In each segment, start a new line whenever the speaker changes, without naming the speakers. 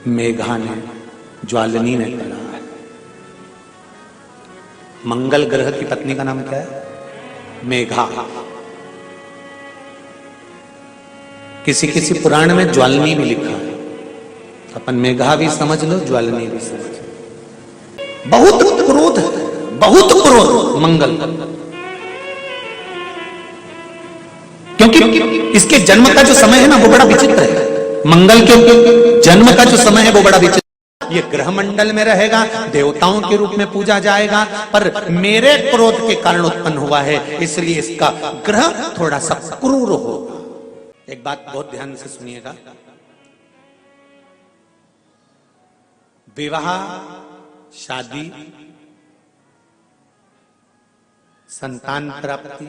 मेघा ने, ज्वालिनी ने करा है। मंगल ग्रह की पत्नी का नाम क्या है? मेघा। किसी किसी पुराण में ज्वालिनी भी लिखा है। अपन मेघा भी समझ लो, ज्वालिनी भी समझ लो। बहुत क्रोध है, बहुत क्रोध मंगल, क्योंकि इसके जन्म का जो समय है ना वो बड़ा विचित्र है। मंगल के जन्म का जो समय है वो बड़ा विचित्र। ये ग्रह मंडल में रहेगा, देवताओं के रूप में पूजा जाएगा, पर मेरे क्रोध के कारण उत्पन्न हुआ है, इसलिए इसका ग्रह थोड़ा सा क्रूर होगा। एक बात बहुत ध्यान से सुनिएगा, विवाह, शादी, संतान प्राप्ति,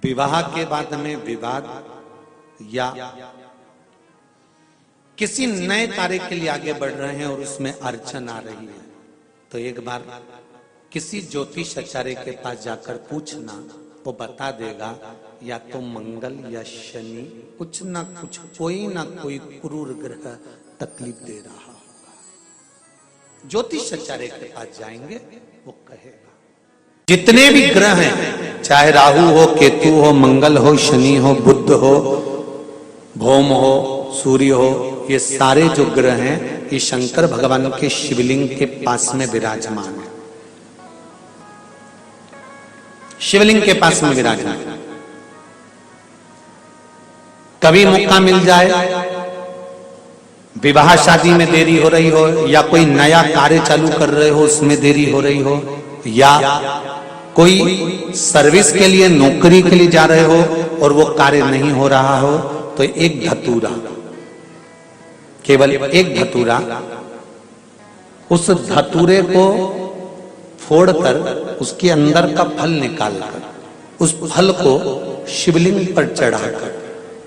विवाह के बाद में विवाद या किसी नए कार्य के लिए आगे बढ़ रहे हैं और उसमें अड़चन आ रही है, तो एक बार किसी ज्योतिष आचार्य के पास जाकर पूछना, वो बता देगा या तो मंगल या शनि कुछ ना कुछ, कोई ना कोई क्रूर ग्रह तकलीफ दे रहा होगा। ज्योतिष आचार्य के पास जाएंगे, वो कहेगा। जितने भी ग्रह हैं, चाहे राहु हो, केतु हो, मंगल हो, शनि हो, बुध हो, भौम हो, सूर्य हो, ये सारे जो ग्रह हैं ये शंकर भगवान के शिवलिंग के पास में विराजमान है। शिवलिंग के पास में विराजमान। कभी मौका मिल जाए, विवाह शादी में देरी हो रही हो, या कोई नया कार्य चालू कर रहे हो उसमें देरी हो रही हो, या कोई सर्विस के लिए, नौकरी के लिए जा रहे हो और वो कार्य नहीं हो रहा हो, तो एक धतूरा, केवल एक धतूरा, उस धतूरे को फोड़कर उसके अंदर का फल निकालकर उस फल को शिवलिंग पर चढ़ाकर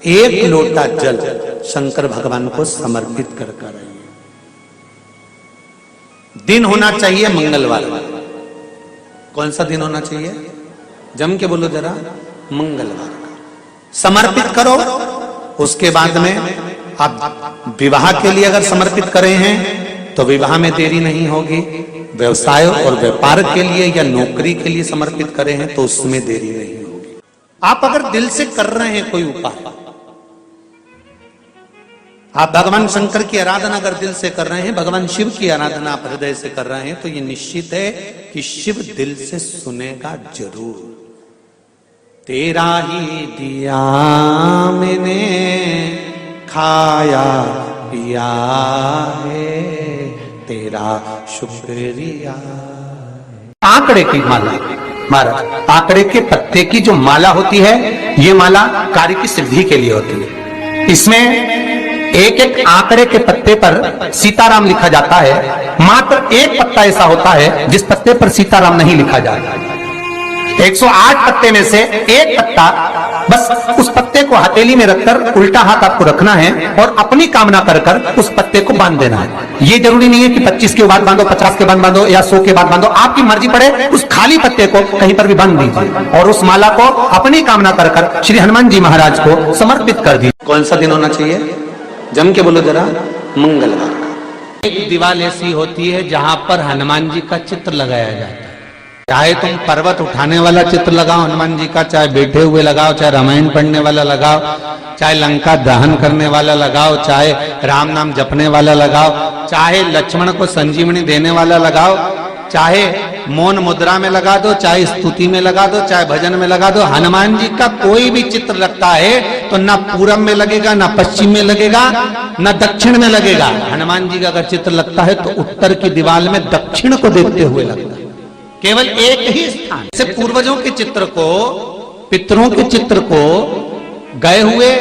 एक लोटा जल शंकर भगवान को समर्पित कर कर। दिन होना चाहिए मंगलवार। कौन सा दिन होना चाहिए? जम के बोलो जरा, मंगलवार का समर्पित करो। उसके बाद में आप विवाह के लिए अगर समर्पित करे हैं तो विवाह में देरी नहीं होगी। व्यवसाय और व्यापार के लिए या नौकरी के लिए समर्पित करे हैं तो उसमें देरी नहीं होगी। आप अगर दिल से कर रहे हैं कोई उपाय, आप भगवान शंकर की आराधना अगर दिल से कर रहे हैं, भगवान शिव की आराधना आप हृदय से कर रहे हैं, तो ये निश्चित है कि शिव दिल से सुनेगा जरूर। तेरा ही दिया मैंने खाया पिया है, तेरा शुक्रिया।
आंकड़े की माला, महाराज आंकड़े के पत्ते की जो माला होती है, ये माला कार्य की सिद्धि के लिए होती है। इसमें एक एक आंकड़े के पत्ते पर सीताराम लिखा जाता है। मात्र एक पत्ता ऐसा होता है जिस पत्ते पर सीताराम नहीं लिखा जाता। 108 पत्ते में से एक पत्ता, बस उस पत्ते को हथेली में रखकर उल्टा हाथ आपको रखना है और अपनी कामना कर कर उस पत्ते को बांध देना है। ये जरूरी नहीं है कि 25 के बाद बांधो, 50 के बाद बांधो या 100 के बाद बांधो, आपकी मर्जी पड़े। उस खाली पत्ते को कहीं पर भी बांध दीजिए और उस माला को अपनी कामना कर कर श्री हनुमान जी महाराज को समर्पित कर दीजिए।
कौन सा दिन होना चाहिए? जम के बोलो जरा, मंगलवार का।
एक दीवार ऐसी होती है जहां पर हनुमान जी का चित्र लगाया जाता है। चाहे तुम पर्वत उठाने वाला चित्र लगाओ हनुमान जी का, चाहे बैठे हुए लगाओ, चाहे रामायण पढ़ने वाला लगाओ, चाहे लंका दहन करने वाला लगाओ, चाहे राम नाम जपने वाला लगाओ, चाहे लक्ष्मण को संजीवनी देने वाला लगाओ, चाहे मौन मुद्रा में लगा दो, चाहे स्तुति में लगा दो, चाहे भजन में लगा दो। हनुमान जी का कोई भी चित्र लगता है तो ना पूरब में लगेगा, ना पश्चिम में लगेगा, ना दक्षिण में लगेगा। हनुमान जी का अगर चित्र लगता है तो उत्तर की दीवार में दक्षिण को देखते हुए लगता है, केवल एक ही स्थान से। पूर्वजों के चित्र को, पितरों के चित्र को, गए हुए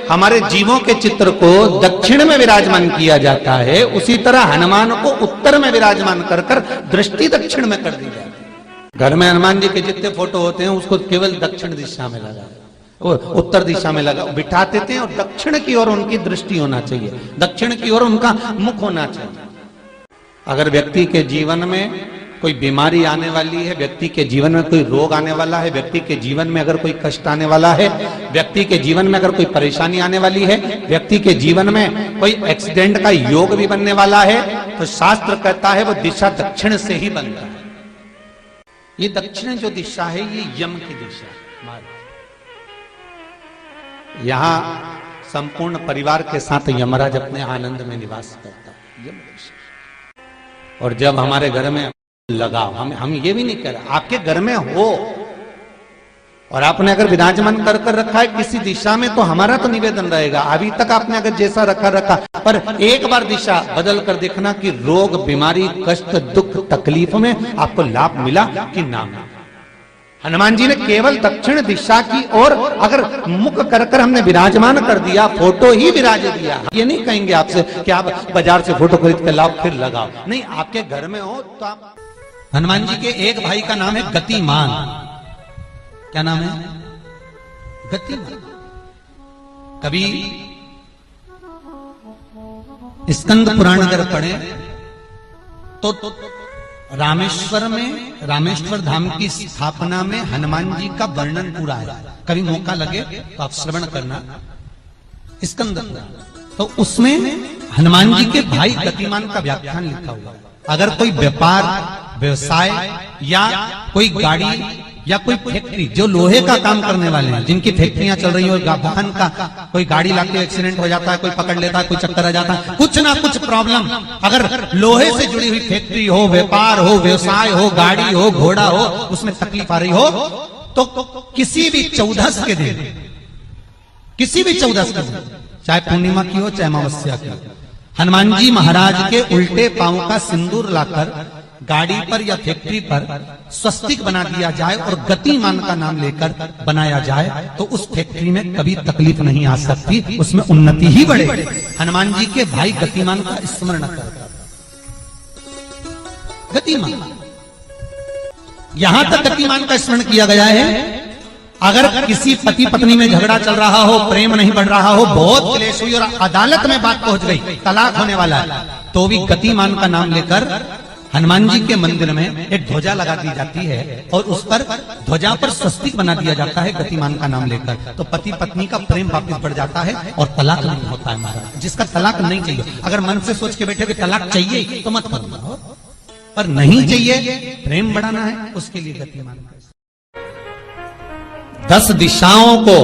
हमारे जीवों के चित्र को दक्षिण में विराजमान किया जाता है, उसी तरह हनुमान को उत्तर में विराजमान कर कर दृष्टि दक्षिण में कर दी जाती है। घर में हनुमान जी के जितने फोटो होते हैं उसको केवल दक्षिण दिशा में लगा, उत्तर दिशा में लगा बिठा देते हैं और दक्षिण की ओर उनकी दृष्टि होना चाहिए, दक्षिण की ओर उनका मुख होना चाहिए। अगर व्यक्ति के जीवन में कोई बीमारी आने वाली है, व्यक्ति के जीवन में कोई रोग आने वाला है, व्यक्ति के जीवन में अगर कोई कष्ट आने वाला है, व्यक्ति के जीवन में अगर कोई परेशानी आने वाली है, व्यक्ति के जीवन में कोई एक्सीडेंट का योग भी बनने वाला है, तो शास्त्र कहता है वो दिशा दक्षिण से ही बनता है। ये दक्षिण जो दिशा है ये यम की दिशा है। यहां संपूर्ण परिवार के साथ यमराज अपने आनंद में निवास करता है, यम दिशा। और जब हमारे घर में लगाओ, हम ये भी नहीं कह रहे, आपके घर में हो और आपने अगर विराजमान कर रखा है किसी दिशा में, तो हमारा तो निवेदन रहेगा, अभी तक आपने अगर जैसा रखा, पर एक बार दिशा बदल कर देखना कि रोग, बीमारी, कष्ट, दुख, तकलीफ में आपको लाभ मिला कि ना मिला। हनुमान जी ने केवल दक्षिण दिशा की ओर अगर मुख कर हमने विराजमान कर दिया, फोटो ही विराज दिया। ये नहीं कहेंगे आपसे कि आप बाजार से फोटो खरीद कर लाओ फिर लगाओ, नहीं, आपके घर में हो तो आप। हनुमान जी के एक भाई का नाम है गतिमान। क्या नाम है? गतिमान। कभी स्कंद पुराण अगर पढ़े तो रामेश्वर धाम की स्थापना में हनुमान जी का वर्णन पूरा है। कभी मौका लगे तो आप श्रवण करना स्कंद पुराण। तो उसमें हनुमान जी के भाई गतिमान का व्याख्यान लिखा हुआ। अगर कोई व्यापार, व्यवसाय या कोई गाड़ी या कोई फैक्ट्री, जो लोहे का काम करने वाले हैं, जिनकी फैक्ट्रियां चल रही हो, वाहन का कोई गाड़ी लाके एक्सीडेंट हो जाता है, कोई पकड़ लेता है, कोई चक्कर आ जाता है, कुछ ना कुछ प्रॉब्लम, अगर लोहे से जुड़ी हुई फैक्ट्री हो, व्यापार हो, व्यवसाय हो, गाड़ी हो, घोड़ा हो, उसमें तकलीफ आ रही हो, तो किसी भी 14 के दिन, चाहे पूर्णिमा की हो चाहे अमावस्या की हो, हनुमान जी महाराज के उल्टे पांव का सिंदूर लाकर गाड़ी पर या फैक्ट्री पर स्वस्तिक बना दिया जाए और गतिमान का नाम लेकर बनाया जाए, तो उस फैक्ट्री में कभी तकलीफ नहीं आ सकती, उसमें उन्नति ही बढ़ेगी। हनुमान जी के भाई गतिमान का स्मरण कर, गतिमान, यहां तक गतिमान का स्मरण किया गया है। अगर किसी पति पत्नी में झगड़ा चल रहा हो, प्रेम नहीं बढ़ रहा हो, बहुत क्लेश हुई और अदालत में बात पहुंच गई, तलाक होने वाला है, तो भी गतिमान का नाम लेकर हनुमान जी के मंदिर में एक ध्वजा लगा दी जाती है और उस पर ध्वजा पर स्वस्तिक बना दिया जाता है गतिमान का नाम लेकर, तो पति पत्नी का प्रेम वापस बढ़ जाता है और तलाक नहीं होता है। महाराज, जिसका तलाक नहीं चाहिए, अगर मन से सोच के बैठे कि तलाक चाहिए तो मत करो, पर नहीं चाहिए, प्रेम बढ़ाना है, उसके लिए गतिमान। 10 दिशाओं को